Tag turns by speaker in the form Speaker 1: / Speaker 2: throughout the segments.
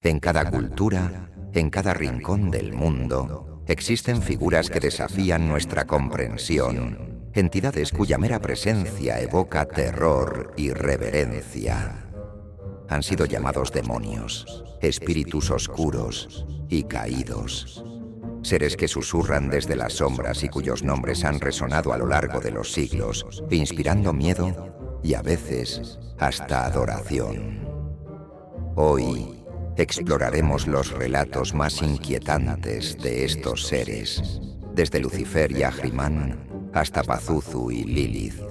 Speaker 1: En cada cultura, en cada rincón del mundo, existen figuras que desafían nuestra comprensión, entidades cuya mera presencia evoca terror y reverencia. Han sido llamados demonios, espíritus oscuros y caídos. Seres que susurran desde las sombras y cuyos nombres han resonado a lo largo de los siglos, inspirando miedo y a veces hasta adoración. Hoy exploraremos los relatos más inquietantes de estos seres, desde Lucifer y Ahriman hasta Pazuzu y Lilith.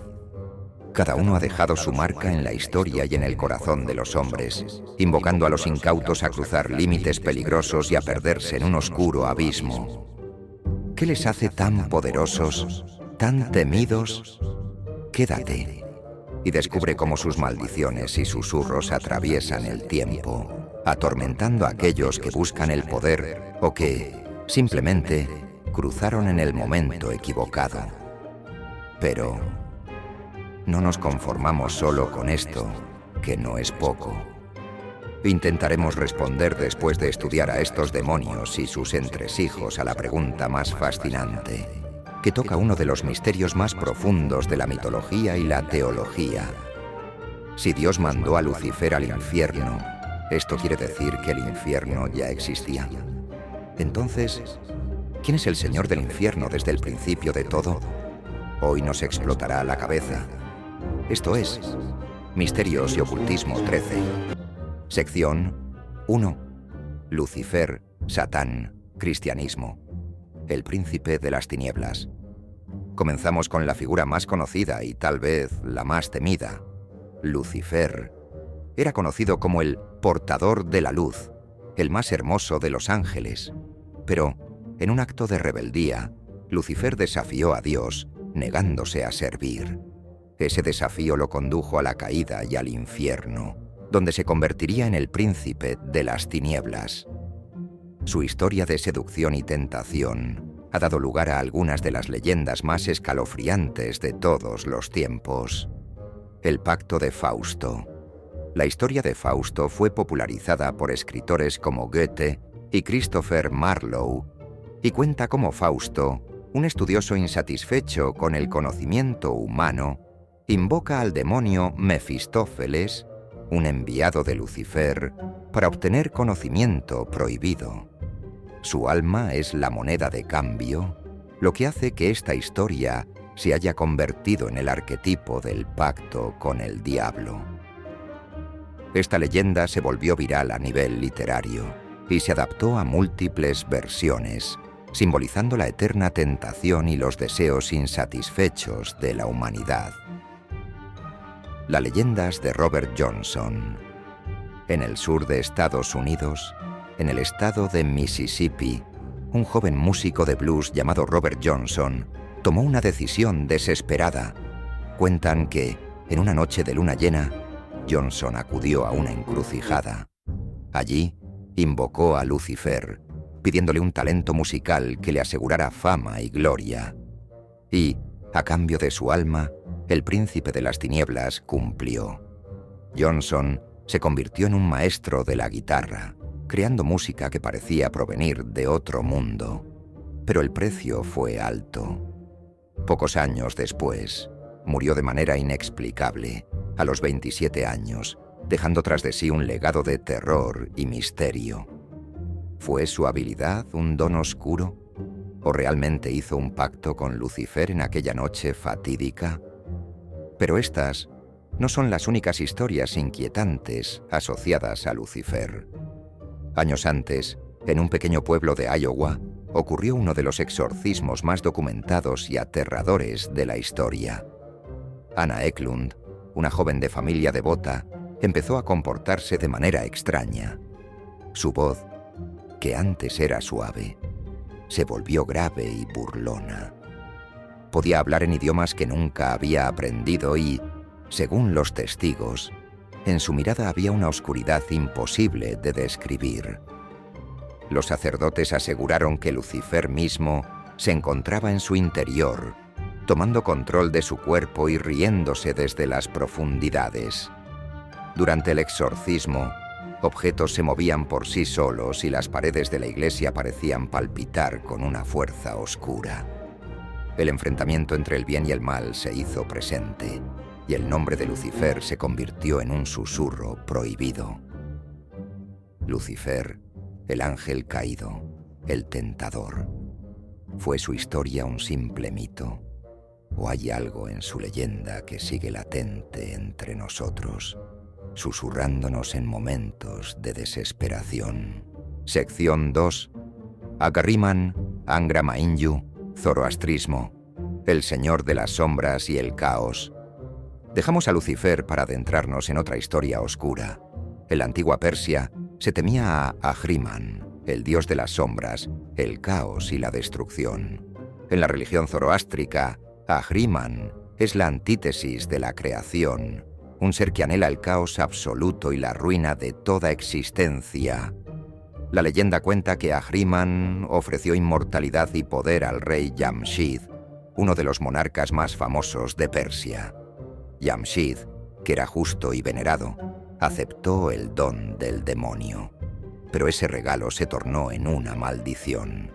Speaker 1: Cada uno ha dejado su marca en la historia y en el corazón de los hombres, invocando a los incautos a cruzar límites peligrosos y a perderse en un oscuro abismo. ¿Qué les hace tan poderosos, tan temidos? Quédate y descubre cómo sus maldiciones y susurros atraviesan el tiempo, atormentando a aquellos que buscan el poder o que, simplemente, cruzaron en el momento equivocado. Pero no nos conformamos solo con esto, que no es poco. Intentaremos responder después de estudiar a estos demonios y sus entresijos a la pregunta más fascinante, que toca uno de los misterios más profundos de la mitología y la teología. Si Dios mandó a Lucifer al infierno, ¿esto quiere decir que el infierno ya existía? Entonces, ¿quién es el Señor del infierno desde el principio de todo? Hoy nos explotará la cabeza. Esto es Misterios y Ocultismo 13. Sección 1. Lucifer, Satán, Cristianismo. El príncipe de las tinieblas. Comenzamos con la figura más conocida y tal vez la más temida, Lucifer. Era conocido como el portador de la luz, el más hermoso de los ángeles. Pero, en un acto de rebeldía, Lucifer desafió a Dios, negándose a servir. Ese desafío lo condujo a la caída y al infierno, donde se convertiría en el príncipe de las tinieblas. Su historia de seducción y tentación ha dado lugar a algunas de las leyendas más escalofriantes de todos los tiempos. El pacto de Fausto. La historia de Fausto fue popularizada por escritores como Goethe y Christopher Marlowe, y cuenta cómo Fausto, un estudioso insatisfecho con el conocimiento humano, invoca al demonio Mefistófeles, un enviado de Lucifer, para obtener conocimiento prohibido. Su alma es la moneda de cambio, lo que hace que esta historia se haya convertido en el arquetipo del pacto con el diablo. Esta leyenda se volvió viral a nivel literario y se adaptó a múltiples versiones, simbolizando la eterna tentación y los deseos insatisfechos de la humanidad. Las leyendas de Robert Johnson. En el sur de Estados Unidos, en el estado de Mississippi, un joven músico de blues llamado Robert Johnson tomó una decisión desesperada. Cuentan que, en una noche de luna llena, Johnson acudió a una encrucijada. Allí, invocó a Lucifer, pidiéndole un talento musical que le asegurara fama y gloria. Y, a cambio de su alma, el príncipe de las tinieblas cumplió. Johnson se convirtió en un maestro de la guitarra, creando música que parecía provenir de otro mundo. Pero el precio fue alto. Pocos años después, murió de manera inexplicable, a los 27 años, dejando tras de sí un legado de terror y misterio. ¿Fue su habilidad un don oscuro? ¿O realmente hizo un pacto con Lucifer en aquella noche fatídica? Pero estas no son las únicas historias inquietantes asociadas a Lucifer. Años antes, en un pequeño pueblo de Iowa, ocurrió uno de los exorcismos más documentados y aterradores de la historia. Anna Eklund, una joven de familia devota, empezó a comportarse de manera extraña. Su voz, que antes era suave, se volvió grave y burlona. Podía hablar en idiomas que nunca había aprendido y, según los testigos, en su mirada había una oscuridad imposible de describir. Los sacerdotes aseguraron que Lucifer mismo se encontraba en su interior, tomando control de su cuerpo y riéndose desde las profundidades. Durante el exorcismo, Objetos se movían por sí solos y las paredes de la iglesia parecían palpitar con una fuerza oscura. El enfrentamiento entre el bien y el mal se hizo presente, y el nombre de Lucifer se convirtió en un susurro prohibido. Lucifer, el ángel caído, el tentador. ¿Fue su historia un simple mito? ¿O hay algo en su leyenda que sigue latente entre nosotros, susurrándonos en momentos de desesperación? Sección 2. Ahriman, Angra Mainyu, Zoroastrismo, el señor de las sombras y el caos. Dejamos a Lucifer para adentrarnos en otra historia oscura. En la antigua Persia se temía a Ahriman, el dios de las sombras, el caos y la destrucción. En la religión zoroástrica, Ahriman es la antítesis de la creación, un ser que anhela el caos absoluto y la ruina de toda existencia. La leyenda cuenta que Ahriman ofreció inmortalidad y poder al rey Jamshid, uno de los monarcas más famosos de Persia. Jamshid, que era justo y venerado, aceptó el don del demonio. Pero ese regalo se tornó en una maldición.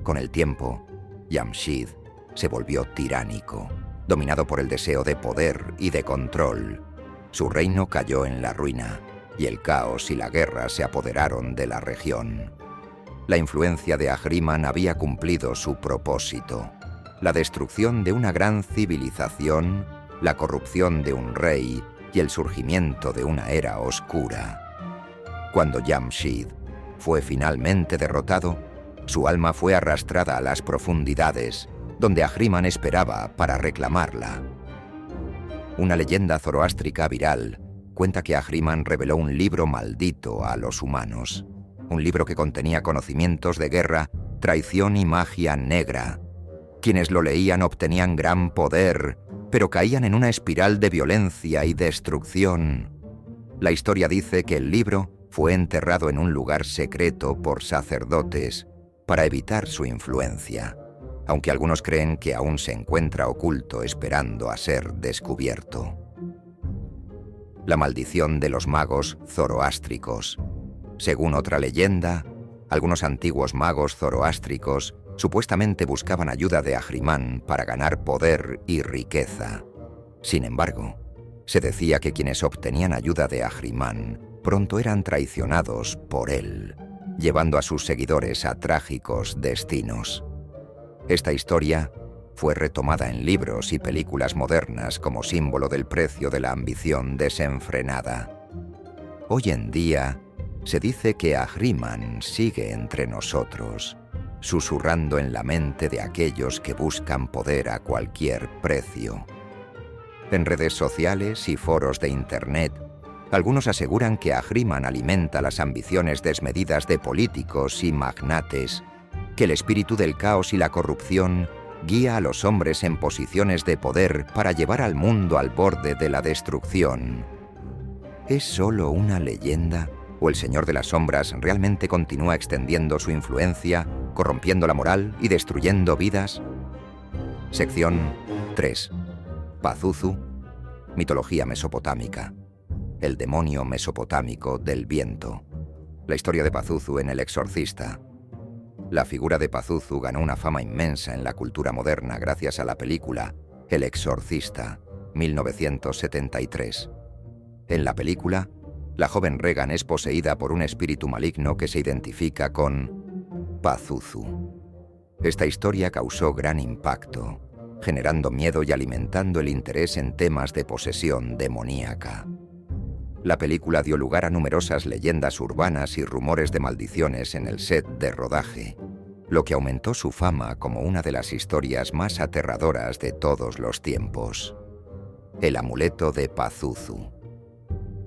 Speaker 1: Con el tiempo, Jamshid se volvió tiránico, dominado por el deseo de poder y de control. Su reino cayó en la ruina, y el caos y la guerra se apoderaron de la región. La influencia de Ahriman había cumplido su propósito: la destrucción de una gran civilización, la corrupción de un rey y el surgimiento de una era oscura. Cuando Jamshid fue finalmente derrotado, su alma fue arrastrada a las profundidades, donde Ahriman esperaba para reclamarla. Una leyenda zoroástrica viral cuenta que Ahriman reveló un libro maldito a los humanos, un libro que contenía conocimientos de guerra, traición y magia negra. Quienes lo leían obtenían gran poder, pero caían en una espiral de violencia y destrucción. La historia dice que el libro fue enterrado en un lugar secreto por sacerdotes para evitar su influencia, aunque algunos creen que aún se encuentra oculto esperando a ser descubierto. La maldición de los magos zoroástricos. Según otra leyenda, algunos antiguos magos zoroástricos supuestamente buscaban ayuda de Ahriman para ganar poder y riqueza. Sin embargo, se decía que quienes obtenían ayuda de Ahriman pronto eran traicionados por él, llevando a sus seguidores a trágicos destinos. Esta historia fue retomada en libros y películas modernas como símbolo del precio de la ambición desenfrenada. Hoy en día, se dice que Ahriman sigue entre nosotros, susurrando en la mente de aquellos que buscan poder a cualquier precio. En redes sociales y foros de Internet, algunos aseguran que Ahriman alimenta las ambiciones desmedidas de políticos y magnates, que el espíritu del caos y la corrupción guía a los hombres en posiciones de poder para llevar al mundo al borde de la destrucción. ¿Es solo una leyenda? ¿O el Señor de las Sombras realmente continúa extendiendo su influencia, corrompiendo la moral y destruyendo vidas? Sección 3. Pazuzu, mitología mesopotámica. El demonio mesopotámico del viento. La historia de Pazuzu en El Exorcista. La figura de Pazuzu ganó una fama inmensa en la cultura moderna gracias a la película El Exorcista, 1973. En la película, la joven Regan es poseída por un espíritu maligno que se identifica con Pazuzu. Esta historia causó gran impacto, generando miedo y alimentando el interés en temas de posesión demoníaca. La película dio lugar a numerosas leyendas urbanas y rumores de maldiciones en el set de rodaje, lo que aumentó su fama como una de las historias más aterradoras de todos los tiempos. El amuleto de Pazuzu.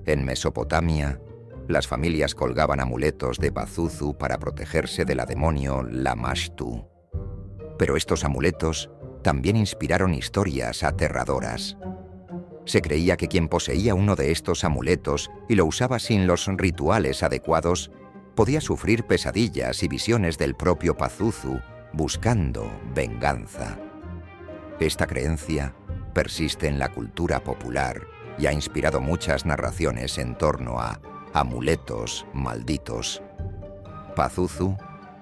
Speaker 1: En Mesopotamia, las familias colgaban amuletos de Pazuzu para protegerse de la demonio Lamashtu. Pero estos amuletos también inspiraron historias aterradoras. Se creía que quien poseía uno de estos amuletos y lo usaba sin los rituales adecuados, podía sufrir pesadillas y visiones del propio Pazuzu buscando venganza. Esta creencia persiste en la cultura popular y ha inspirado muchas narraciones en torno a amuletos malditos. Pazuzu,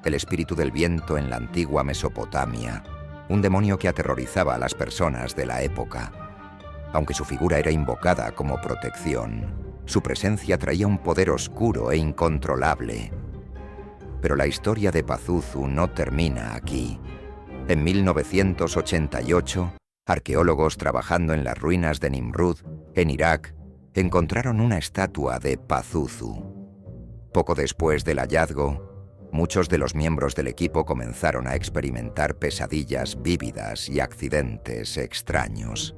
Speaker 1: el espíritu del viento en la antigua Mesopotamia, un demonio que aterrorizaba a las personas de la época. Aunque su figura era invocada como protección, su presencia traía un poder oscuro e incontrolable. Pero la historia de Pazuzu no termina aquí. En 1988, arqueólogos trabajando en las ruinas de Nimrud, en Irak, encontraron una estatua de Pazuzu. Poco después del hallazgo, muchos de los miembros del equipo comenzaron a experimentar pesadillas vívidas y accidentes extraños.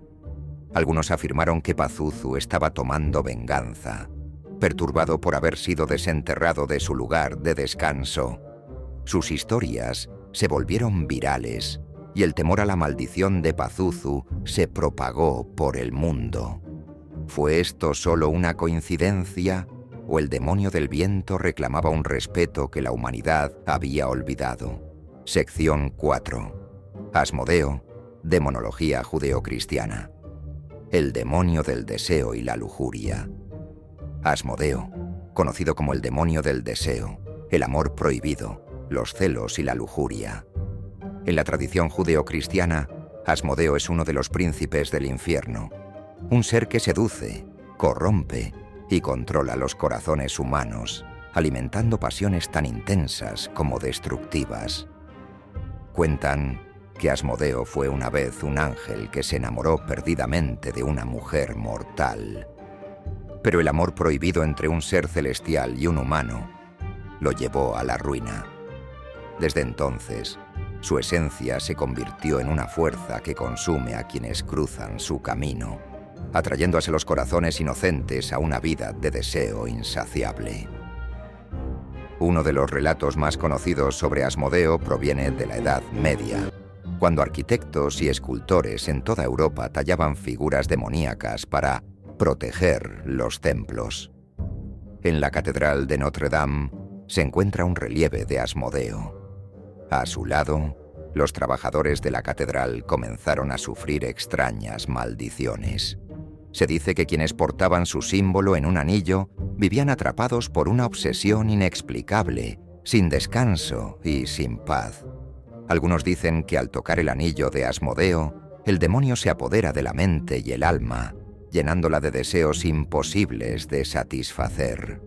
Speaker 1: Algunos afirmaron que Pazuzu estaba tomando venganza, perturbado por haber sido desenterrado de su lugar de descanso. Sus historias se volvieron virales y el temor a la maldición de Pazuzu se propagó por el mundo. ¿Fue esto solo una coincidencia o el demonio del viento reclamaba un respeto que la humanidad había olvidado? Sección 4. Asmodeo, demonología judeocristiana. El demonio del deseo y la lujuria. Asmodeo, conocido como el demonio del deseo, el amor prohibido, los celos y la lujuria. En la tradición judeocristiana, Asmodeo es uno de los príncipes del infierno, un ser que seduce, corrompe y controla los corazones humanos, alimentando pasiones tan intensas como destructivas. Cuentan que Asmodeo fue una vez un ángel que se enamoró perdidamente de una mujer mortal. Pero el amor prohibido entre un ser celestial y un humano lo llevó a la ruina. Desde entonces, su esencia se convirtió en una fuerza que consume a quienes cruzan su camino, atrayendo hacia los corazones inocentes a una vida de deseo insaciable. Uno de los relatos más conocidos sobre Asmodeo proviene de la Edad Media, cuando arquitectos y escultores en toda Europa tallaban figuras demoníacas para proteger los templos. En la Catedral de Notre Dame se encuentra un relieve de Asmodeo. A su lado, los trabajadores de la catedral comenzaron a sufrir extrañas maldiciones. Se dice que quienes portaban su símbolo en un anillo vivían atrapados por una obsesión inexplicable, sin descanso y sin paz. Algunos dicen que al tocar el anillo de Asmodeo, el demonio se apodera de la mente y el alma, llenándola de deseos imposibles de satisfacer.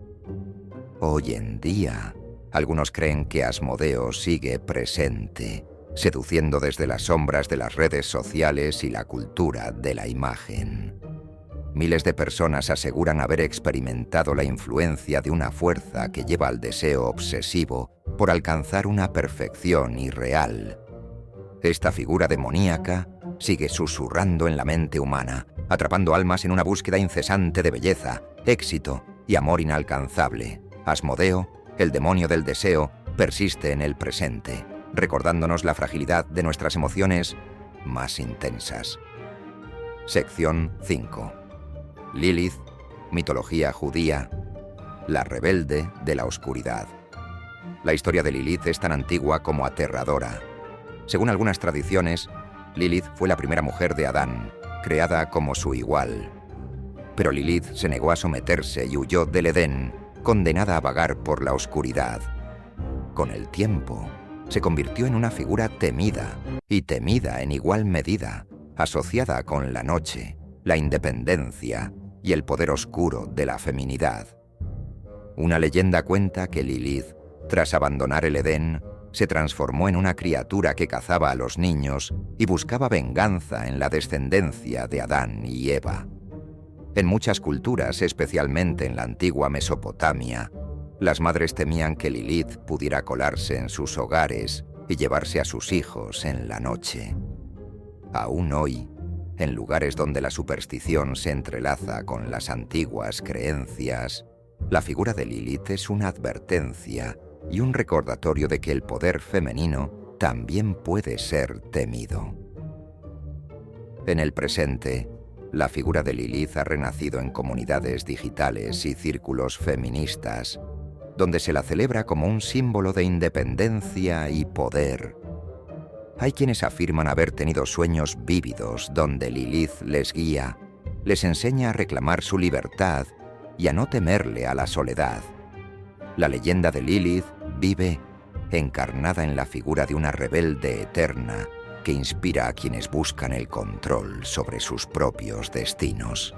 Speaker 1: Hoy en día, algunos creen que Asmodeo sigue presente, seduciendo desde las sombras de las redes sociales y la cultura de la imagen. Miles de personas aseguran haber experimentado la influencia de una fuerza que lleva al deseo obsesivo por alcanzar una perfección irreal. Esta figura demoníaca sigue susurrando en la mente humana, atrapando almas en una búsqueda incesante de belleza, éxito y amor inalcanzable. Asmodeo, el demonio del deseo, persiste en el presente, recordándonos la fragilidad de nuestras emociones más intensas. Sección 5. Lilith, mitología judía, la rebelde de la oscuridad. La historia de Lilith es tan antigua como aterradora. Según algunas tradiciones, Lilith fue la primera mujer de Adán, creada como su igual. Pero Lilith se negó a someterse y huyó del Edén, condenada a vagar por la oscuridad. Con el tiempo, se convirtió en una figura temida, y temida en igual medida, asociada con la noche, la independencia y el poder oscuro de la feminidad. Una leyenda cuenta que Lilith, tras abandonar el Edén, se transformó en una criatura que cazaba a los niños y buscaba venganza en la descendencia de Adán y Eva. En muchas culturas, especialmente en la antigua Mesopotamia, las madres temían que Lilith pudiera colarse en sus hogares y llevarse a sus hijos en la noche. Aún hoy, en lugares donde la superstición se entrelaza con las antiguas creencias, la figura de Lilith es una advertencia y un recordatorio de que el poder femenino también puede ser temido. En el presente, la figura de Lilith ha renacido en comunidades digitales y círculos feministas, donde se la celebra como un símbolo de independencia y poder. Hay quienes afirman haber tenido sueños vívidos donde Lilith les guía, les enseña a reclamar su libertad y a no temerle a la soledad. La leyenda de Lilith vive encarnada en la figura de una rebelde eterna que inspira a quienes buscan el control sobre sus propios destinos.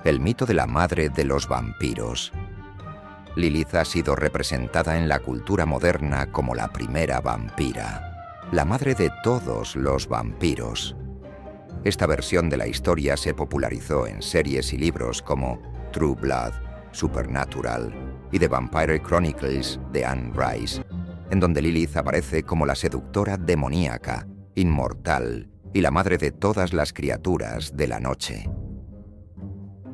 Speaker 1: El mito de la madre de los vampiros. Lilith ha sido representada en la cultura moderna como la primera vampira, la madre de todos los vampiros. Esta versión de la historia se popularizó en series y libros como True Blood, Supernatural y The Vampire Chronicles de Anne Rice, en donde Lilith aparece como la seductora demoníaca, inmortal y la madre de todas las criaturas de la noche.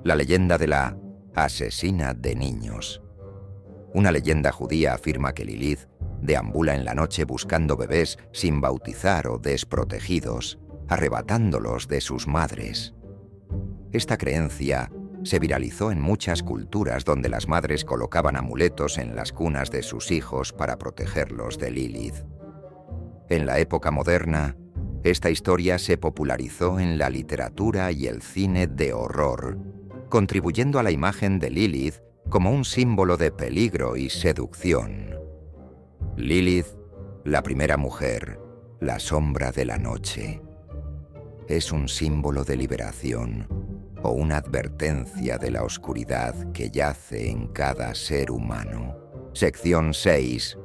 Speaker 1: La leyenda de la asesina de niños. Una leyenda judía afirma que Lilith deambula en la noche buscando bebés sin bautizar o desprotegidos, arrebatándolos de sus madres. Esta creencia se viralizó en muchas culturas donde las madres colocaban amuletos en las cunas de sus hijos para protegerlos de Lilith. En la época moderna, esta historia se popularizó en la literatura y el cine de horror, contribuyendo a la imagen de Lilith como un símbolo de peligro y seducción. Lilith, la primera mujer, la sombra de la noche. Es un símbolo de liberación o una advertencia de la oscuridad que yace en cada ser humano. Sección 6.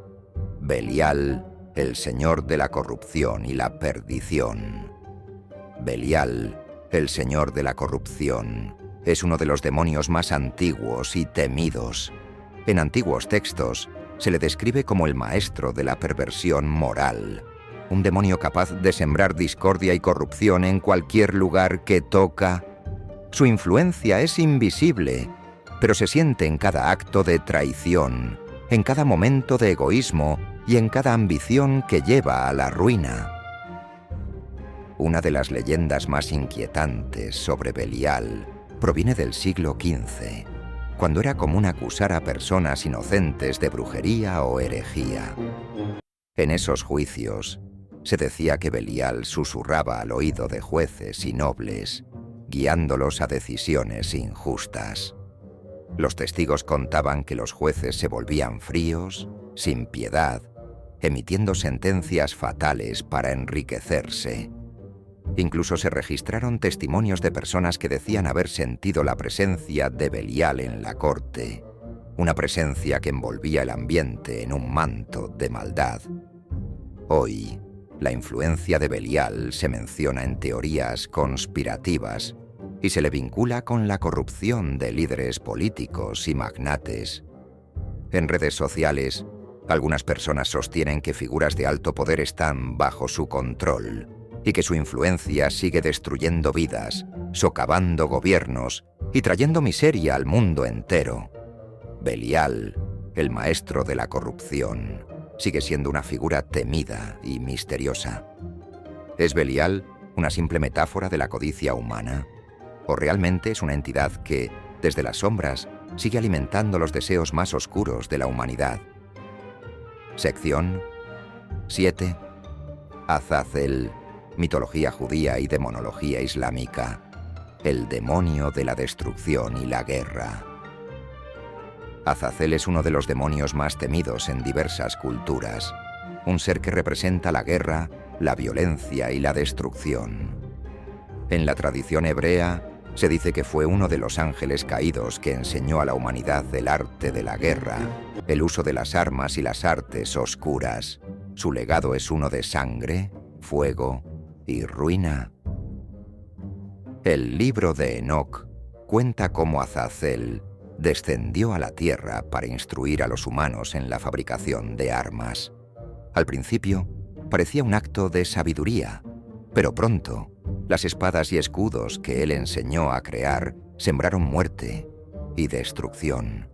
Speaker 1: Belial, el señor de la corrupción y la perdición. Belial, el señor de la corrupción, es uno de los demonios más antiguos y temidos. En antiguos textos se le describe como el maestro de la perversión moral, un demonio capaz de sembrar discordia y corrupción en cualquier lugar que toca. Su influencia es invisible, pero se siente en cada acto de traición, en cada momento de egoísmo y en cada ambición que lleva a la ruina. Una de las leyendas más inquietantes sobre Belial proviene del siglo XV, cuando era común acusar a personas inocentes de brujería o herejía. En esos juicios, se decía que Belial susurraba al oído de jueces y nobles, guiándolos a decisiones injustas. Los testigos contaban que los jueces se volvían fríos, sin piedad, emitiendo sentencias fatales para enriquecerse. Incluso se registraron testimonios de personas que decían haber sentido la presencia de Belial en la corte, una presencia que envolvía el ambiente en un manto de maldad. Hoy, la influencia de Belial se menciona en teorías conspirativas y se le vincula con la corrupción de líderes políticos y magnates. En redes sociales, algunas personas sostienen que figuras de alto poder están bajo su control y que su influencia sigue destruyendo vidas, socavando gobiernos y trayendo miseria al mundo entero. Belial, el maestro de la corrupción, sigue siendo una figura temida y misteriosa. ¿Es Belial una simple metáfora de la codicia humana? ¿O realmente es una entidad que, desde las sombras, sigue alimentando los deseos más oscuros de la humanidad? Sección 7. Azazel, mitología judía y demonología islámica. El demonio de la destrucción y la guerra. Azazel es uno de los demonios más temidos en diversas culturas, un ser que representa la guerra, la violencia y la destrucción. En la tradición hebrea, se dice que fue uno de los ángeles caídos que enseñó a la humanidad el arte de la guerra, el uso de las armas y las artes oscuras. Su legado es uno de sangre, fuego y ruina. El libro de Enoc cuenta cómo Azazel descendió a la tierra para instruir a los humanos en la fabricación de armas. Al principio, parecía un acto de sabiduría, pero pronto, las espadas y escudos que él enseñó a crear sembraron muerte y destrucción.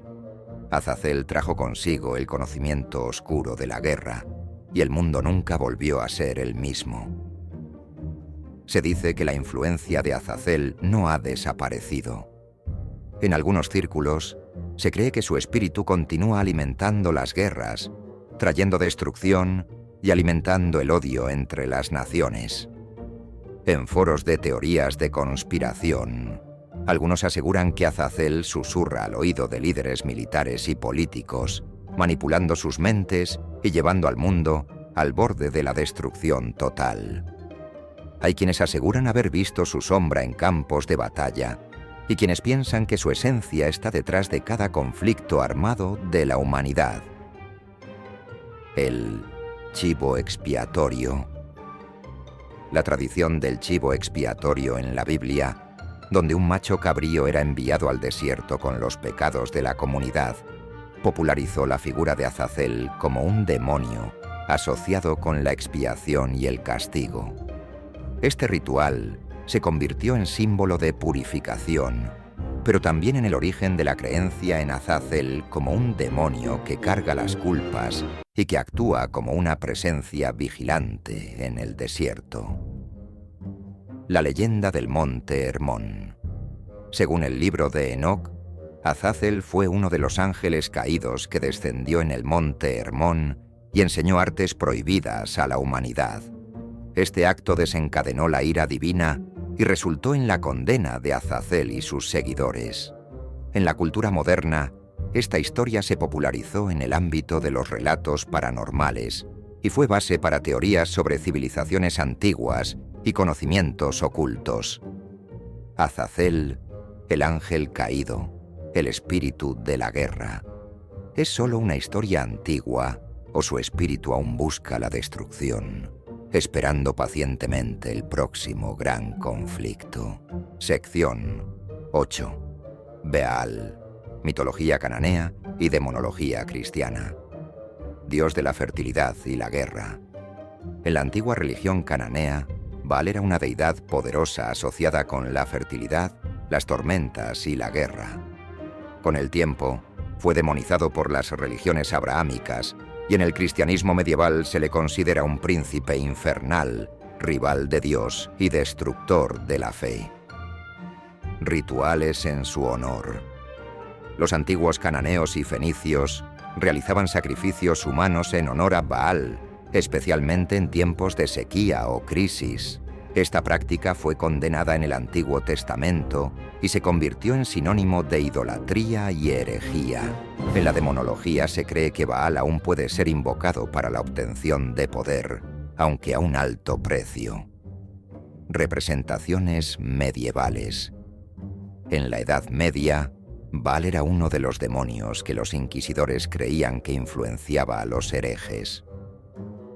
Speaker 1: Azazel trajo consigo el conocimiento oscuro de la guerra, y el mundo nunca volvió a ser el mismo. Se dice que la influencia de Azazel no ha desaparecido. En algunos círculos, se cree que su espíritu continúa alimentando las guerras, trayendo destrucción y alimentando el odio entre las naciones. En foros de teorías de conspiración, Algunos aseguran que Azazel susurra al oído de líderes militares y políticos, manipulando sus mentes y llevando al mundo al borde de la destrucción total. Hay quienes aseguran haber visto su sombra en campos de batalla y quienes piensan que su esencia está detrás de cada conflicto armado de la humanidad. El chivo expiatorio. La tradición del chivo expiatorio en la Biblia, donde un macho cabrío era enviado al desierto con los pecados de la comunidad, popularizó la figura de Azazel como un demonio asociado con la expiación y el castigo. Este ritual se convirtió en símbolo de purificación, pero también en el origen de la creencia en Azazel como un demonio que carga las culpas y que actúa como una presencia vigilante en el desierto. La leyenda del monte Hermón. Según el libro de Enoc, Azazel fue uno de los ángeles caídos que descendió en el monte Hermón y enseñó artes prohibidas a la humanidad. Este acto desencadenó la ira divina y resultó en la condena de Azazel y sus seguidores. En la cultura moderna, esta historia se popularizó en el ámbito de los relatos paranormales y fue base para teorías sobre civilizaciones antiguas y conocimientos ocultos. Azazel, el ángel caído, el espíritu de la guerra. ¿Es solo una historia antigua o su espíritu aún busca la destrucción, esperando pacientemente el próximo gran conflicto? Sección 8. Baal, mitología cananea y demonología cristiana. Dios de la fertilidad y la guerra. En la antigua religión cananea, Baal era una deidad poderosa asociada con la fertilidad, las tormentas y la guerra. Con el tiempo, fue demonizado por las religiones abrahámicas y en el cristianismo medieval se le considera un príncipe infernal, rival de Dios y destructor de la fe. Rituales en su honor. Los antiguos cananeos y fenicios realizaban sacrificios humanos en honor a Baal, especialmente en tiempos de sequía o crisis. Esta práctica fue condenada en el Antiguo Testamento y se convirtió en sinónimo de idolatría y herejía. En la demonología se cree que Baal aún puede ser invocado para la obtención de poder, aunque a un alto precio. Representaciones medievales. En la Edad Media, Baal era uno de los demonios que los inquisidores creían que influenciaba a los herejes.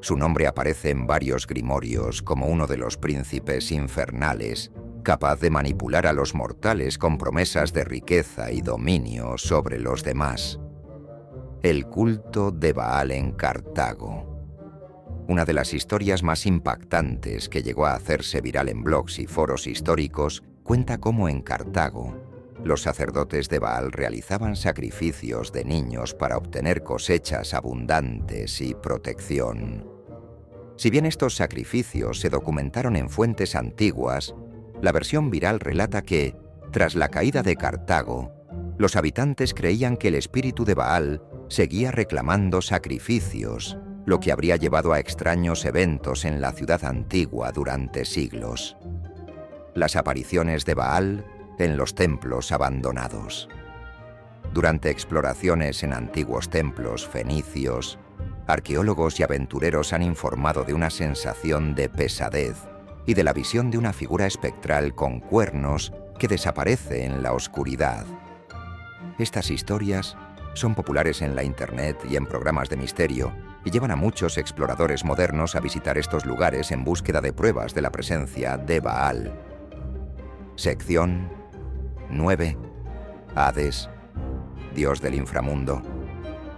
Speaker 1: Su nombre aparece en varios grimorios como uno de los príncipes infernales, capaz de manipular a los mortales con promesas de riqueza y dominio sobre los demás. El culto de Baal en Cartago. Una de las historias más impactantes que llegó a hacerse viral en blogs y foros históricos cuenta cómo en Cartago los sacerdotes de Baal realizaban sacrificios de niños para obtener cosechas abundantes y protección. Si bien estos sacrificios se documentaron en fuentes antiguas, la versión viral relata que, tras la caída de Cartago, los habitantes creían que el espíritu de Baal seguía reclamando sacrificios, lo que habría llevado a extraños eventos en la ciudad antigua durante siglos. Las apariciones de Baal en los templos abandonados. Durante exploraciones en antiguos templos fenicios, arqueólogos y aventureros han informado de una sensación de pesadez y de la visión de una figura espectral con cuernos que desaparece en la oscuridad. Estas historias son populares en la internet y en programas de misterio y llevan a muchos exploradores modernos a visitar estos lugares en búsqueda de pruebas de la presencia de Baal. Sección 9. Hades, dios del inframundo.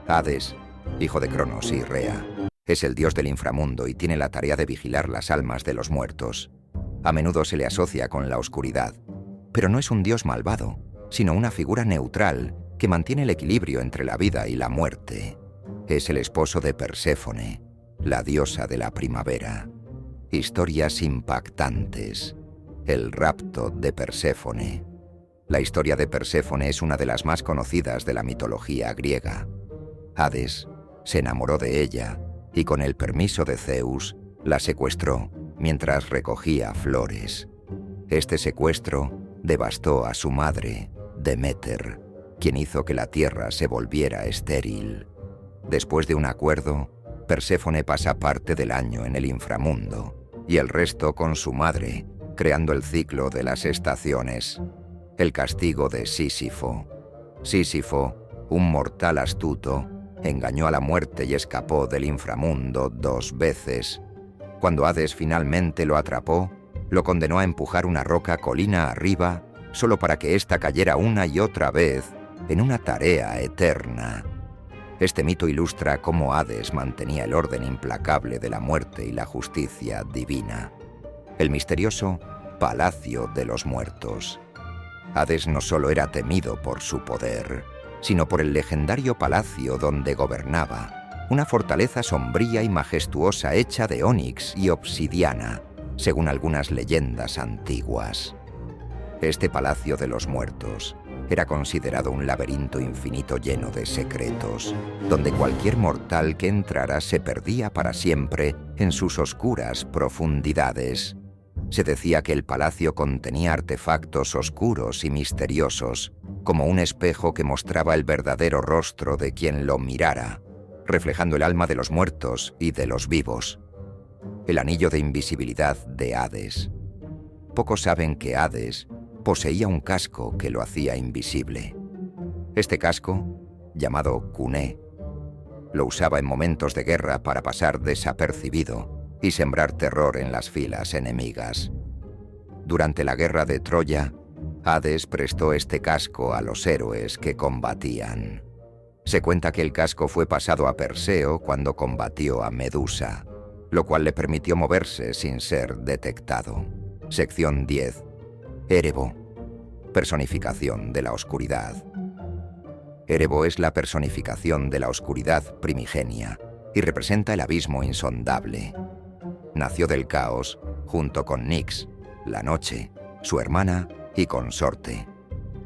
Speaker 1: Hades, hijo de Cronos y Rea, es el dios del inframundo y tiene la tarea de vigilar las almas de los muertos. A menudo se le asocia con la oscuridad, pero no es un dios malvado, sino una figura neutral que mantiene el equilibrio entre la vida y la muerte. Es el esposo de Perséfone, la diosa de la primavera. Historias impactantes. El rapto de Perséfone. La historia de Perséfone es una de las más conocidas de la mitología griega. Hades se enamoró de ella y con el permiso de Zeus la secuestró mientras recogía flores. Este secuestro devastó a su madre, Deméter, quien hizo que la tierra se volviera estéril. Después de un acuerdo, Perséfone pasa parte del año en el inframundo y el resto con su madre, creando el ciclo de las estaciones. El castigo de Sísifo. Sísifo, un mortal astuto, engañó a la muerte y escapó del inframundo 2 veces. Cuando Hades finalmente lo atrapó, lo condenó a empujar una roca colina arriba solo para que ésta cayera una y otra vez en una tarea eterna. Este mito ilustra cómo Hades mantenía el orden implacable de la muerte y la justicia divina. El misterioso Palacio de los Muertos. Hades no solo era temido por su poder, sino por el legendario palacio donde gobernaba, una fortaleza sombría y majestuosa hecha de ónix y obsidiana, según algunas leyendas antiguas. Este Palacio de los Muertos era considerado un laberinto infinito lleno de secretos, donde cualquier mortal que entrara se perdía para siempre en sus oscuras profundidades. Se decía que el palacio contenía artefactos oscuros y misteriosos, como un espejo que mostraba el verdadero rostro de quien lo mirara, reflejando el alma de los muertos y de los vivos. El anillo de invisibilidad de Hades. Pocos saben que Hades poseía un casco que lo hacía invisible. Este casco, llamado Cuné, lo usaba en momentos de guerra para pasar desapercibido y sembrar terror en las filas enemigas. Durante la guerra de Troya, Hades prestó este casco a los héroes que combatían. Se cuenta que el casco fue pasado a Perseo cuando combatió a Medusa, lo cual le permitió moverse sin ser detectado. Sección 10. Erebo, personificación de la oscuridad. Erebo es la personificación de la oscuridad primigenia y representa el abismo insondable. Nació del caos junto con Nyx, la noche, su hermana y consorte.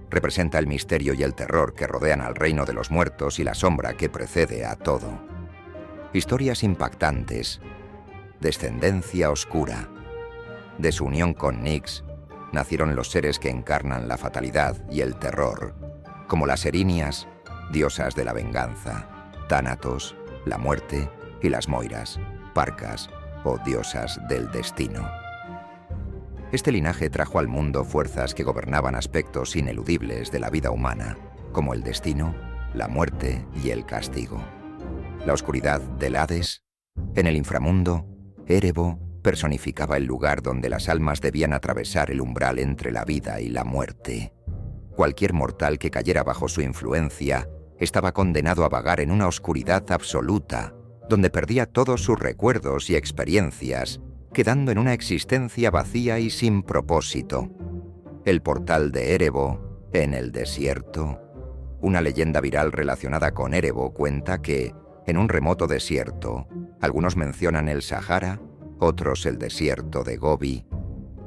Speaker 1: Representa el misterio y el terror que rodean al reino de los muertos y la sombra que precede a todo. Historias impactantes. Descendencia oscura. De su unión con Nyx, nacieron los seres que encarnan la fatalidad y el terror, como las Erinias, diosas de la venganza, Tánatos, la muerte, y las Moiras, parcas o diosas del destino. Este linaje trajo al mundo fuerzas que gobernaban aspectos ineludibles de la vida humana, como el destino, la muerte y el castigo. La oscuridad del Hades. En el inframundo, Erebo personificaba el lugar donde las almas debían atravesar el umbral entre la vida y la muerte. Cualquier mortal que cayera bajo su influencia estaba condenado a vagar en una oscuridad absoluta, donde perdía todos sus recuerdos y experiencias, quedando en una existencia vacía y sin propósito. El portal de Erebo, en el desierto. Una leyenda viral relacionada con Erebo cuenta que, en un remoto desierto, algunos mencionan el Sahara, otros el desierto de Gobi,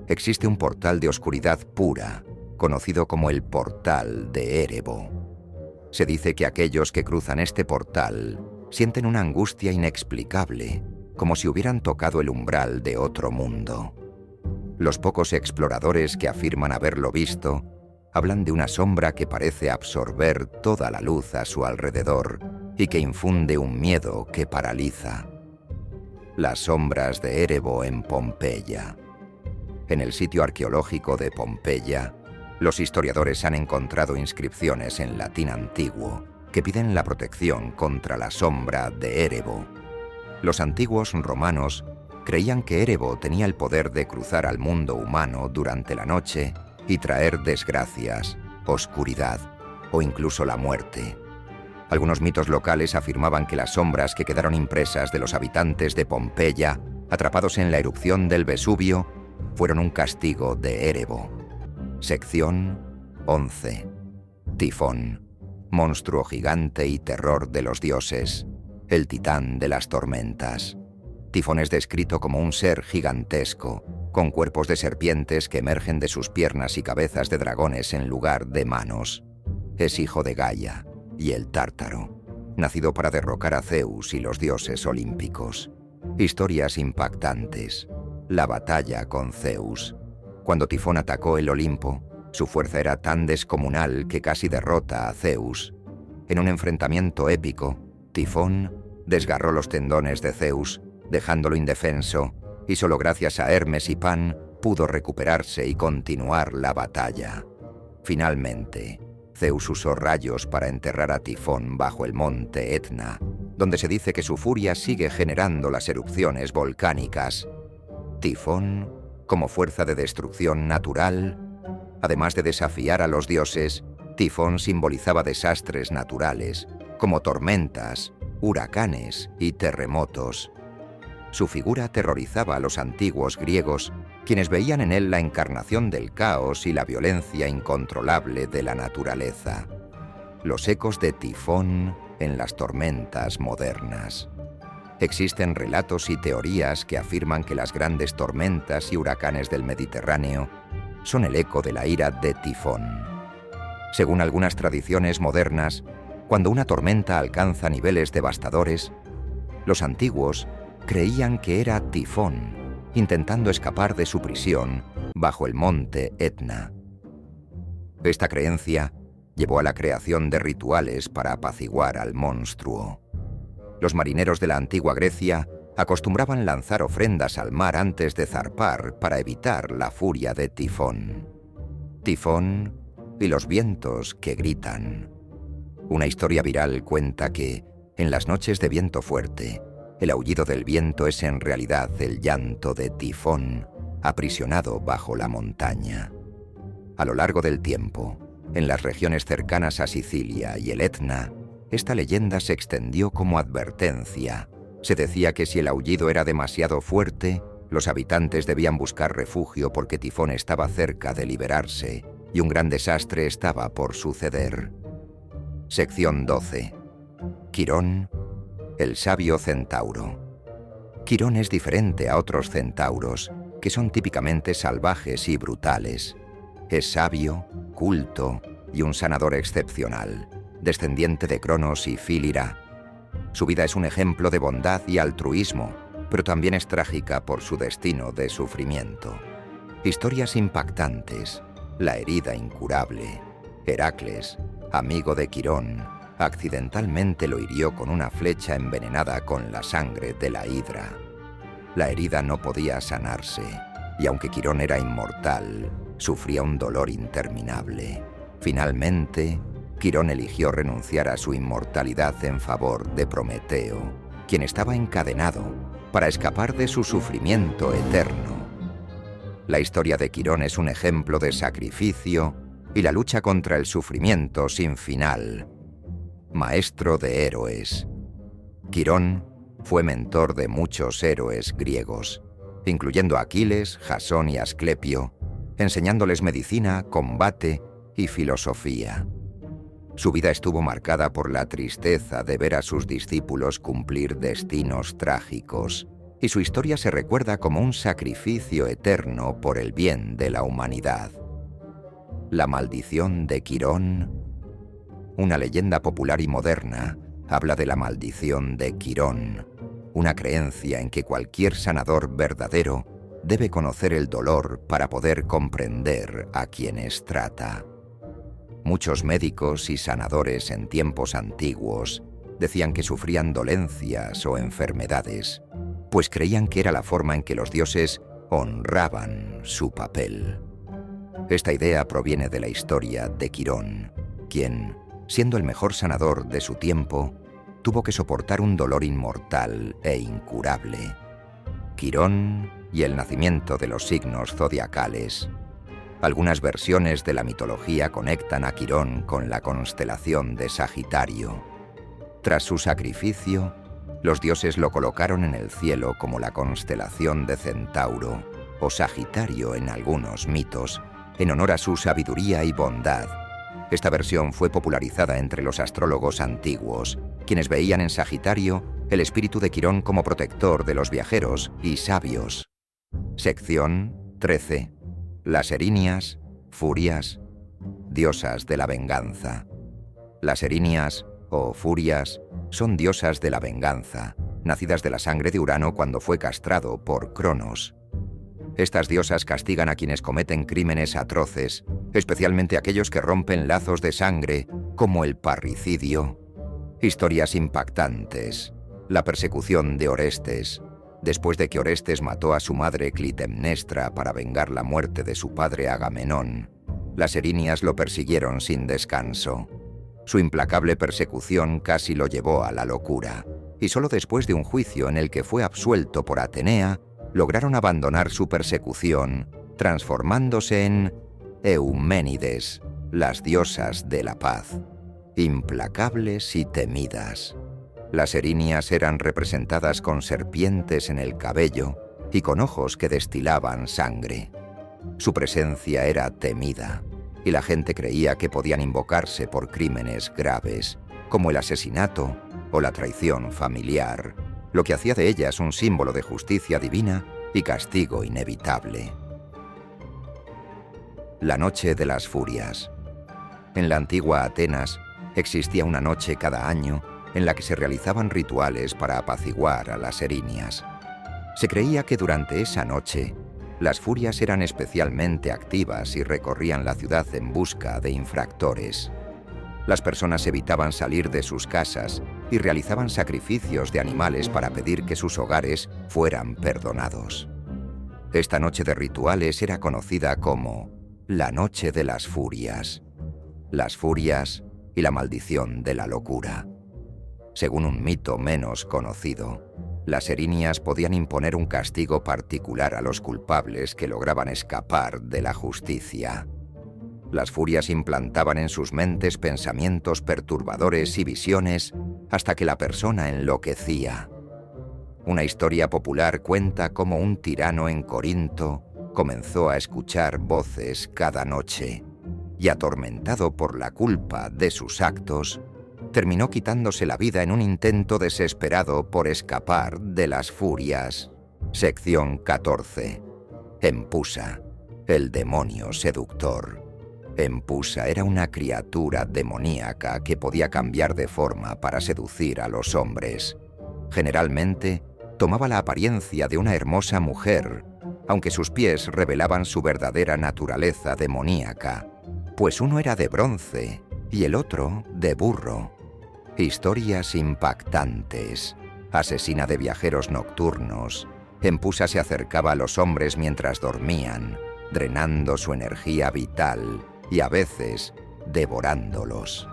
Speaker 1: existe un portal de oscuridad pura, conocido como el portal de Erebo. Se dice que aquellos que cruzan este portal sienten una angustia inexplicable, como si hubieran tocado el umbral de otro mundo. Los pocos exploradores que afirman haberlo visto hablan de una sombra que parece absorber toda la luz a su alrededor y que infunde un miedo que paraliza. Las sombras de Erebo en Pompeya. En el sitio arqueológico de Pompeya, los historiadores han encontrado inscripciones en latín antiguo que piden la protección contra la sombra de Erebo. Los antiguos romanos creían que Erebo tenía el poder de cruzar al mundo humano durante la noche y traer desgracias, oscuridad o incluso la muerte. Algunos mitos locales afirmaban que las sombras que quedaron impresas de los habitantes de Pompeya, atrapados en la erupción del Vesubio, fueron un castigo de Erebo. Sección 11. Tifón, monstruo gigante y terror de los dioses, el titán de las tormentas. Tifón es descrito como un ser gigantesco, con cuerpos de serpientes que emergen de sus piernas y cabezas de dragones en lugar de manos. Es hijo de Gaia y el Tártaro, nacido para derrocar a Zeus y los dioses olímpicos. Historias impactantes. La batalla con Zeus. Cuando Tifón atacó el Olimpo, Su fuerza era tan descomunal que casi derrota a Zeus. En un enfrentamiento épico, Tifón desgarró los tendones de Zeus, dejándolo indefenso, y solo gracias a Hermes y Pan pudo recuperarse y continuar la batalla. Finalmente, Zeus usó rayos para enterrar a Tifón bajo el monte Etna, donde se dice que su furia sigue generando las erupciones volcánicas. Tifón, como fuerza de destrucción natural, además de desafiar a los dioses, Tifón simbolizaba desastres naturales, como tormentas, huracanes y terremotos. Su figura aterrorizaba a los antiguos griegos, quienes veían en él la encarnación del caos y la violencia incontrolable de la naturaleza. Los ecos de Tifón en las tormentas modernas. Existen relatos y teorías que afirman que las grandes tormentas y huracanes del Mediterráneo son el eco de la ira de Tifón. Según algunas tradiciones modernas, cuando una tormenta alcanza niveles devastadores, los antiguos creían que era Tifón, intentando escapar de su prisión bajo el monte Etna. Esta creencia llevó a la creación de rituales para apaciguar al monstruo. Los marineros de la antigua Grecia acostumbraban lanzar ofrendas al mar antes de zarpar para evitar la furia de Tifón. Tifón y los vientos que gritan. Una historia viral cuenta que, en las noches de viento fuerte, el aullido del viento es en realidad el llanto de Tifón, aprisionado bajo la montaña. A lo largo del tiempo, en las regiones cercanas a Sicilia y el Etna, esta leyenda se extendió como advertencia. Se decía que si el aullido era demasiado fuerte, los habitantes debían buscar refugio porque Tifón estaba cerca de liberarse y un gran desastre estaba por suceder. Sección 12. Quirón, el sabio centauro. Quirón es diferente a otros centauros, que son típicamente salvajes y brutales. Es sabio, culto y un sanador excepcional, descendiente de Cronos y Fílira. Su vida es un ejemplo de bondad y altruismo, pero también es trágica por su destino de sufrimiento. Historias impactantes: la herida incurable. Heracles, amigo de Quirón, accidentalmente lo hirió con una flecha envenenada con la sangre de la hidra. La herida no podía sanarse, y aunque Quirón era inmortal, sufría un dolor interminable. Finalmente, Quirón eligió renunciar a su inmortalidad en favor de Prometeo, quien estaba encadenado, para escapar de su sufrimiento eterno. La historia de Quirón es un ejemplo de sacrificio y la lucha contra el sufrimiento sin final. Maestro de héroes. Quirón fue mentor de muchos héroes griegos, incluyendo a Aquiles, Jasón y Asclepio, enseñándoles medicina, combate y filosofía. Su vida estuvo marcada por la tristeza de ver a sus discípulos cumplir destinos trágicos, y su historia se recuerda como un sacrificio eterno por el bien de la humanidad. La maldición de Quirón. Una leyenda popular y moderna habla de la maldición de Quirón, una creencia en que cualquier sanador verdadero debe conocer el dolor para poder comprender a quienes trata. Muchos médicos y sanadores en tiempos antiguos decían que sufrían dolencias o enfermedades, pues creían que era la forma en que los dioses honraban su papel. Esta idea proviene de la historia de Quirón, quien, siendo el mejor sanador de su tiempo, tuvo que soportar un dolor inmortal e incurable. Quirón y el nacimiento de los signos zodiacales. Algunas versiones de la mitología conectan a Quirón con la constelación de Sagitario. Tras su sacrificio, los dioses lo colocaron en el cielo como la constelación de Centauro, o Sagitario en algunos mitos, en honor a su sabiduría y bondad. Esta versión fue popularizada entre los astrólogos antiguos, quienes veían en Sagitario el espíritu de Quirón como protector de los viajeros y sabios. Sección 13. Las erinias, furias, diosas de la venganza. Las erinias, o furias, son diosas de la venganza, nacidas de la sangre de Urano cuando fue castrado por Cronos. Estas diosas castigan a quienes cometen crímenes atroces especialmente aquellos que rompen lazos de sangre, como el parricidio. Historias impactantes. La persecución de Orestes. Después de que Orestes mató a su madre Clitemnestra para vengar la muerte de su padre Agamenón, las erinias lo persiguieron sin descanso. Su implacable persecución casi lo llevó a la locura, y solo después de un juicio en el que fue absuelto por Atenea, lograron abandonar su persecución, transformándose en Euménides, las diosas de la paz, implacables y temidas. Las erinias eran representadas con serpientes en el cabello y con ojos que destilaban sangre. Su presencia era temida, y la gente creía que podían invocarse por crímenes graves, como el asesinato o la traición familiar, lo que hacía de ellas un símbolo de justicia divina y castigo inevitable. La noche de las furias. En la antigua Atenas existía una noche cada año en la que se realizaban rituales para apaciguar a las erinias. Se creía que durante esa noche las furias eran especialmente activas y recorrían la ciudad en busca de infractores. Las personas evitaban salir de sus casas y realizaban sacrificios de animales para pedir que sus hogares fueran perdonados. Esta noche de rituales era conocida como la Noche de las Furias, las furias y la maldición de la locura. Según un mito menos conocido, las erinias podían imponer un castigo particular a los culpables que lograban escapar de la justicia. Las furias implantaban en sus mentes pensamientos perturbadores y visiones hasta que la persona enloquecía. Una historia popular cuenta cómo un tirano en Corinto comenzó a escuchar voces cada noche y, atormentado por la culpa de sus actos, terminó quitándose la vida en un intento desesperado por escapar de las furias. Sección 14. Empusa, el demonio seductor. Empusa era una criatura demoníaca que podía cambiar de forma para seducir a los hombres. Generalmente, tomaba la apariencia de una hermosa mujer, aunque sus pies revelaban su verdadera naturaleza demoníaca, pues uno era de bronce y el otro de burro. Historias impactantes. Asesina de viajeros nocturnos, Empusa se acercaba a los hombres mientras dormían, drenando su energía vital y a veces devorándolos.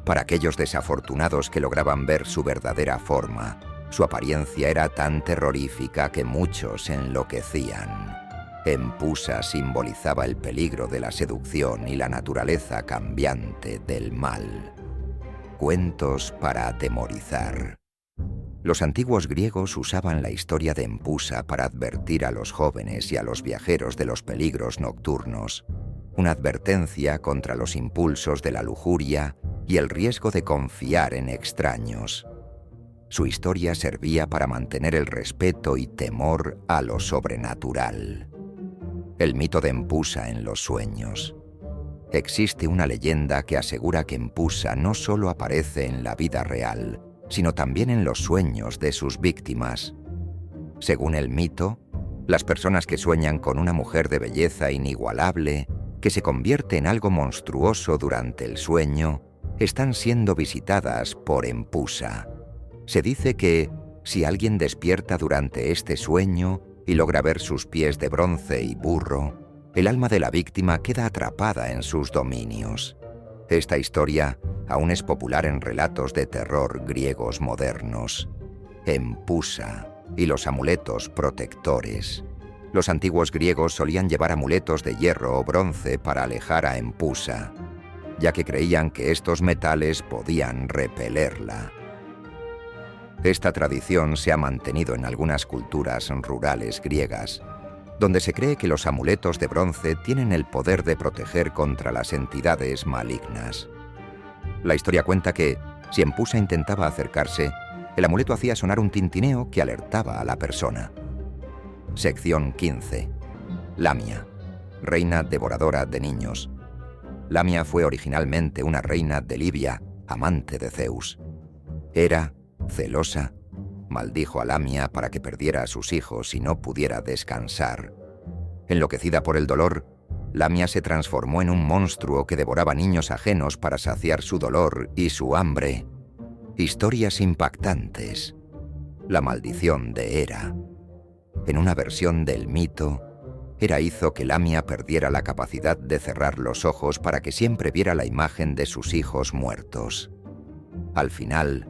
Speaker 1: Para aquellos desafortunados que lograban ver su verdadera forma, su apariencia era tan terrorífica que muchos enloquecían. Empusa simbolizaba el peligro de la seducción y la naturaleza cambiante del mal. Cuentos para atemorizar. Los antiguos griegos usaban la historia de Empusa para advertir a los jóvenes y a los viajeros de los peligros nocturnos, una advertencia contra los impulsos de la lujuria y el riesgo de confiar en extraños. Su historia servía para mantener el respeto y temor a lo sobrenatural. El mito de Empusa en los sueños. Existe una leyenda que asegura que Empusa no solo aparece en la vida real, sino también en los sueños de sus víctimas. Según el mito, las personas que sueñan con una mujer de belleza inigualable, que se convierte en algo monstruoso durante el sueño, están siendo visitadas por Empusa. Se dice que, si alguien despierta durante este sueño y logra ver sus pies de bronce y burro, el alma de la víctima queda atrapada en sus dominios. Esta historia aún es popular en relatos de terror griegos modernos. Empusa y los amuletos protectores. Los antiguos griegos solían llevar amuletos de hierro o bronce para alejar a Empusa, ya que creían que estos metales podían repelerla. Esta tradición se ha mantenido en algunas culturas rurales griegas, donde se cree que los amuletos de bronce tienen el poder de proteger contra las entidades malignas. La historia cuenta que, si Empusa intentaba acercarse, el amuleto hacía sonar un tintineo que alertaba a la persona. Sección 15. Lamia, reina devoradora de niños. Lamia fue originalmente una reina de Libia, amante de Zeus. Hera, celosa, maldijo a Lamia para que perdiera a sus hijos y no pudiera descansar. Enloquecida por el dolor, Lamia se transformó en un monstruo que devoraba niños ajenos para saciar su dolor y su hambre. Historias impactantes. La maldición de Hera. En una versión del mito, Hera hizo que Lamia perdiera la capacidad de cerrar los ojos para que siempre viera la imagen de sus hijos muertos. Al final,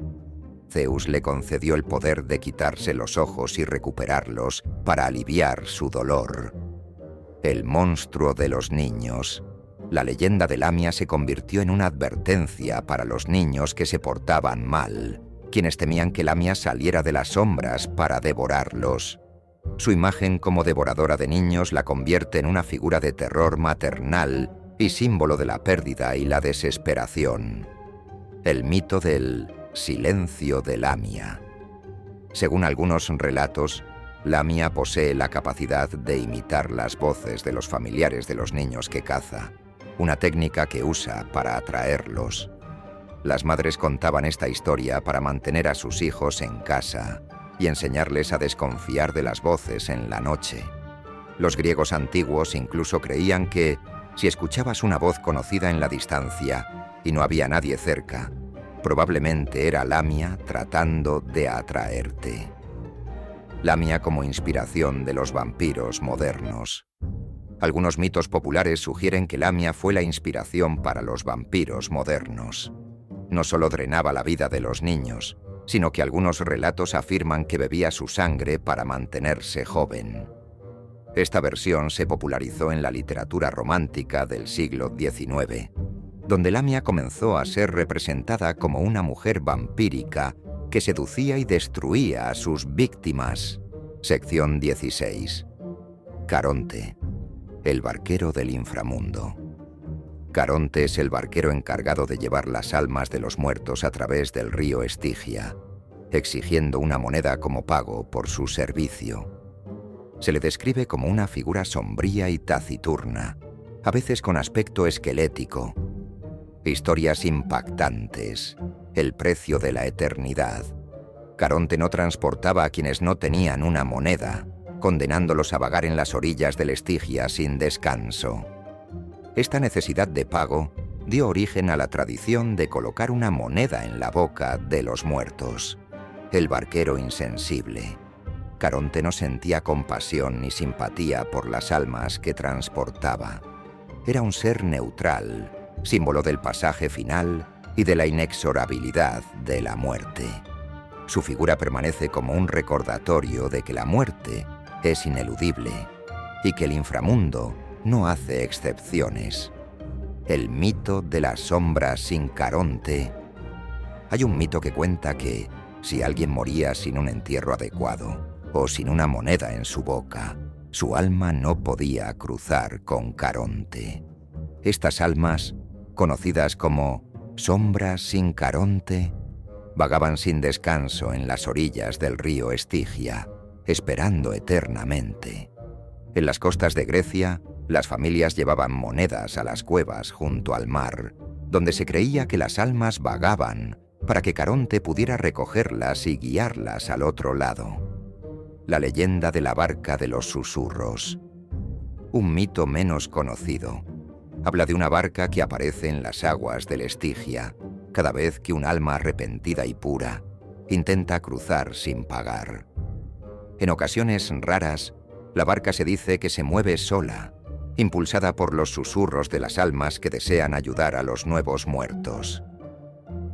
Speaker 1: Zeus le concedió el poder de quitarse los ojos y recuperarlos para aliviar su dolor. El monstruo de los niños. La leyenda de Lamia se convirtió en una advertencia para los niños que se portaban mal, quienes temían que Lamia saliera de las sombras para devorarlos. Su imagen como devoradora de niños la convierte en una figura de terror maternal y símbolo de la pérdida y la desesperación. El mito del silencio de Lamia. Según algunos relatos, Lamia posee la capacidad de imitar las voces de los familiares de los niños que caza, una técnica que usa para atraerlos. Las madres contaban esta historia para mantener a sus hijos en casa y enseñarles a desconfiar de las voces en la noche. Los griegos antiguos incluso creían que, si escuchabas una voz conocida en la distancia y no había nadie cerca, probablemente era Lamia tratando de atraerte. Lamia como inspiración de los vampiros modernos. Algunos mitos populares sugieren que Lamia fue la inspiración para los vampiros modernos. No solo drenaba la vida de los niños, sino que algunos relatos afirman que bebía su sangre para mantenerse joven. Esta versión se popularizó en la literatura romántica del siglo XIX, donde Lamia comenzó a ser representada como una mujer vampírica que seducía y destruía a sus víctimas. Sección 16. Caronte, el barquero del inframundo. Caronte es el barquero encargado de llevar las almas de los muertos a través del río Estigia, exigiendo una moneda como pago por su servicio. Se le describe como una figura sombría y taciturna, a veces con aspecto esquelético. Historias impactantes. El precio de la eternidad. Caronte no transportaba a quienes no tenían una moneda, condenándolos a vagar en las orillas del Estigia sin descanso. Esta necesidad de pago dio origen a la tradición de colocar una moneda en la boca de los muertos. El barquero insensible. Caronte no sentía compasión ni simpatía por las almas que transportaba. Era un ser neutral, símbolo del pasaje final y de la inexorabilidad de la muerte. Su figura permanece como un recordatorio de que la muerte es ineludible y que el inframundo no hace excepciones. El mito de la sombra sin Caronte. Hay un mito que cuenta que, si alguien moría sin un entierro adecuado o sin una moneda en su boca, su alma no podía cruzar con Caronte. Estas almas, conocidas como sombras sin Caronte, vagaban sin descanso en las orillas del río Estigia, esperando eternamente. En las costas de Grecia, las familias llevaban monedas a las cuevas junto al mar, donde se creía que las almas vagaban para que Caronte pudiera recogerlas y guiarlas al otro lado. La leyenda de la barca de los susurros. Un mito menos conocido. Habla de una barca que aparece en las aguas del Estigia, cada vez que un alma arrepentida y pura intenta cruzar sin pagar. En ocasiones raras, la barca se dice que se mueve sola, impulsada por los susurros de las almas que desean ayudar a los nuevos muertos.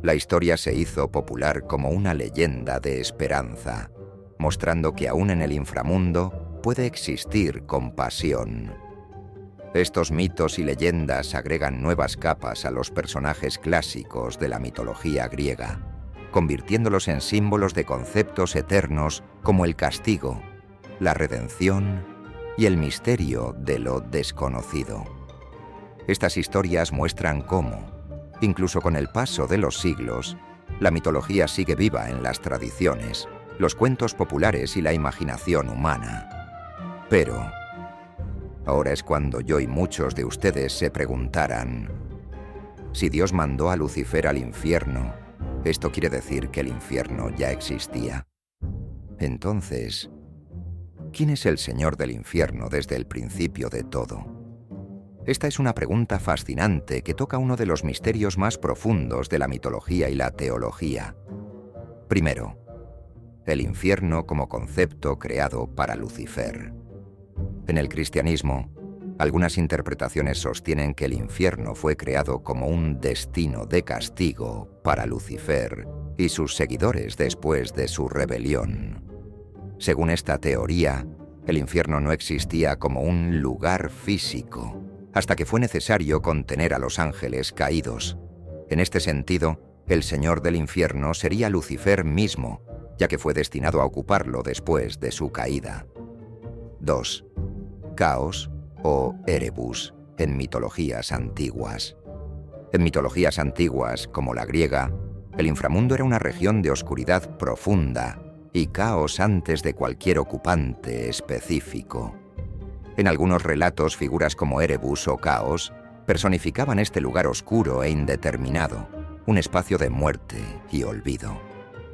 Speaker 1: La historia se hizo popular como una leyenda de esperanza, mostrando que aún en el inframundo puede existir compasión. Estos mitos y leyendas agregan nuevas capas a los personajes clásicos de la mitología griega, convirtiéndolos en símbolos de conceptos eternos como el castigo, la redención y el misterio de lo desconocido. Estas historias muestran cómo, incluso con el paso de los siglos, la mitología sigue viva en las tradiciones, los cuentos populares y la imaginación humana. Pero ahora es cuando yo y muchos de ustedes se preguntarán: si Dios mandó a Lucifer al infierno, ¿esto quiere decir que el infierno ya existía? Entonces, ¿quién es el Señor del infierno desde el principio de todo? Esta es una pregunta fascinante que toca uno de los misterios más profundos de la mitología y la teología. Primero, el infierno como concepto creado para Lucifer. En el cristianismo, algunas interpretaciones sostienen que el infierno fue creado como un destino de castigo para Lucifer y sus seguidores después de su rebelión. Según esta teoría, el infierno no existía como un lugar físico, hasta que fue necesario contener a los ángeles caídos. En este sentido, el señor del infierno sería Lucifer mismo, ya que fue destinado a ocuparlo después de su caída. 2. Caos o Erebus en mitologías antiguas. En mitologías antiguas, como la griega, el inframundo era una región de oscuridad profunda y caos antes de cualquier ocupante específico. En algunos relatos, figuras como Erebus o Caos personificaban este lugar oscuro e indeterminado, un espacio de muerte y olvido.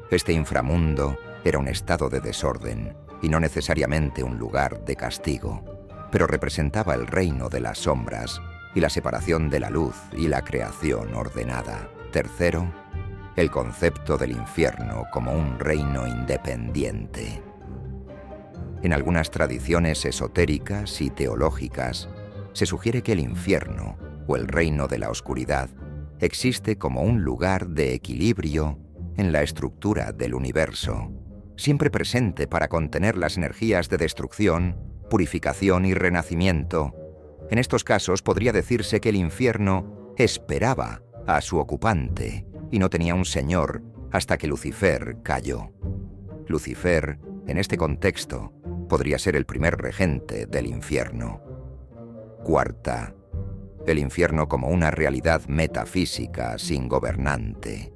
Speaker 1: Este inframundo era un estado de desorden y no necesariamente un lugar de castigo, pero representaba el reino de las sombras y la separación de la luz y la creación ordenada. Tercero, el concepto del infierno como un reino independiente. En algunas tradiciones esotéricas y teológicas, se sugiere que el infierno, o el reino de la oscuridad, existe como un lugar de equilibrio en la estructura del universo, siempre presente para contener las energías de destrucción, purificación y renacimiento. En estos casos podría decirse que el infierno esperaba a su ocupante y no tenía un señor hasta que Lucifer cayó. Lucifer, en este contexto, podría ser el primer regente del infierno. Cuarta, el infierno como una realidad metafísica sin gobernante.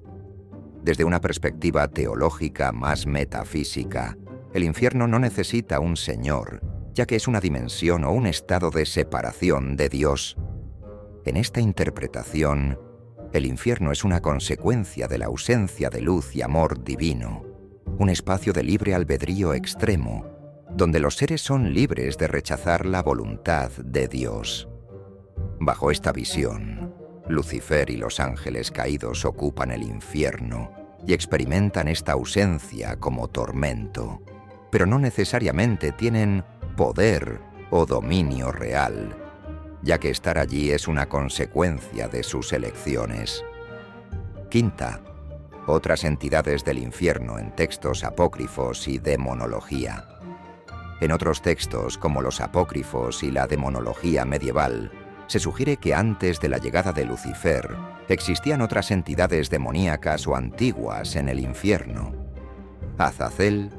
Speaker 1: Desde una perspectiva teológica más metafísica, el infierno no necesita un señor, ya que es una dimensión o un estado de separación de Dios. En esta interpretación, el infierno es una consecuencia de la ausencia de luz y amor divino, un espacio de libre albedrío extremo, donde los seres son libres de rechazar la voluntad de Dios. Bajo esta visión, Lucifer y los ángeles caídos ocupan el infierno y experimentan esta ausencia como tormento, pero no necesariamente tienen poder o dominio real, ya que estar allí es una consecuencia de sus elecciones. Quinta, otras entidades del infierno en textos apócrifos y demonología. En otros textos, como los apócrifos y la demonología medieval, se sugiere que antes de la llegada de Lucifer existían otras entidades demoníacas o antiguas en el infierno. Azazel,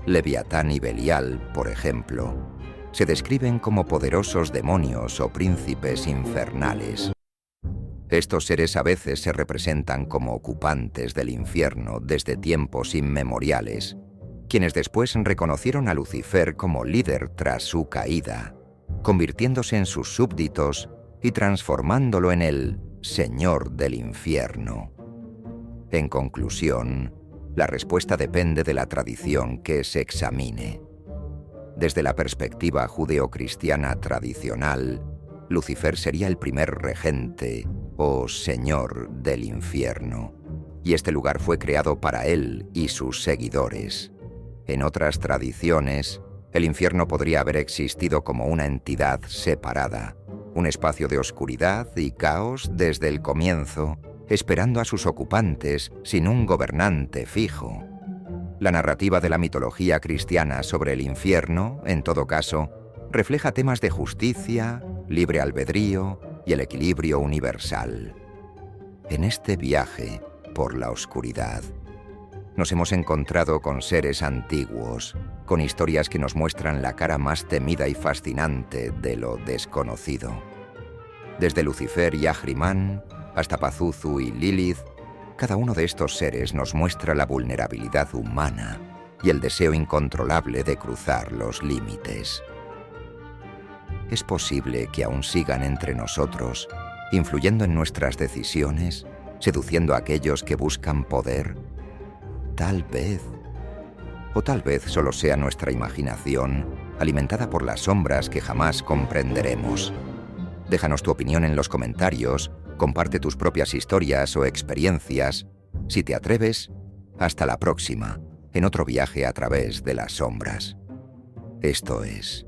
Speaker 1: Leviatán y Belial, por ejemplo, se describen como poderosos demonios o príncipes infernales. Estos seres a veces se representan como ocupantes del infierno desde tiempos inmemoriales, quienes después reconocieron a Lucifer como líder tras su caída, convirtiéndose en sus súbditos y transformándolo en el Señor del infierno. En conclusión, la respuesta depende de la tradición que se examine. Desde la perspectiva judeocristiana tradicional, Lucifer sería el primer regente o Señor del infierno, y este lugar fue creado para él y sus seguidores. En otras tradiciones, el infierno podría haber existido como una entidad separada, un espacio de oscuridad y caos desde el comienzo, esperando a sus ocupantes sin un gobernante fijo. La narrativa de la mitología cristiana sobre el infierno, en todo caso, refleja temas de justicia, libre albedrío y el equilibrio universal. En este viaje por la oscuridad, nos hemos encontrado con seres antiguos, con historias que nos muestran la cara más temida y fascinante de lo desconocido. Desde Lucifer y Ahriman hasta Pazuzu y Lilith, cada uno de estos seres nos muestra la vulnerabilidad humana y el deseo incontrolable de cruzar los límites. ¿Es posible que aún sigan entre nosotros, influyendo en nuestras decisiones, seduciendo a aquellos que buscan poder? Tal vez. O tal vez solo sea nuestra imaginación, alimentada por las sombras que jamás comprenderemos. Déjanos tu opinión en los comentarios, comparte tus propias historias o experiencias. Si te atreves, hasta la próxima, en otro viaje a través de las sombras. Esto es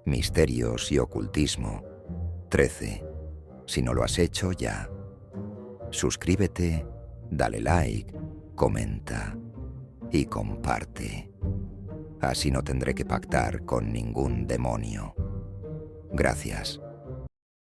Speaker 1: Misterios y Ocultismo 13. Si no lo has hecho ya, suscríbete, dale like, comenta y comparte. Así no tendré que pactar con ningún demonio. Gracias.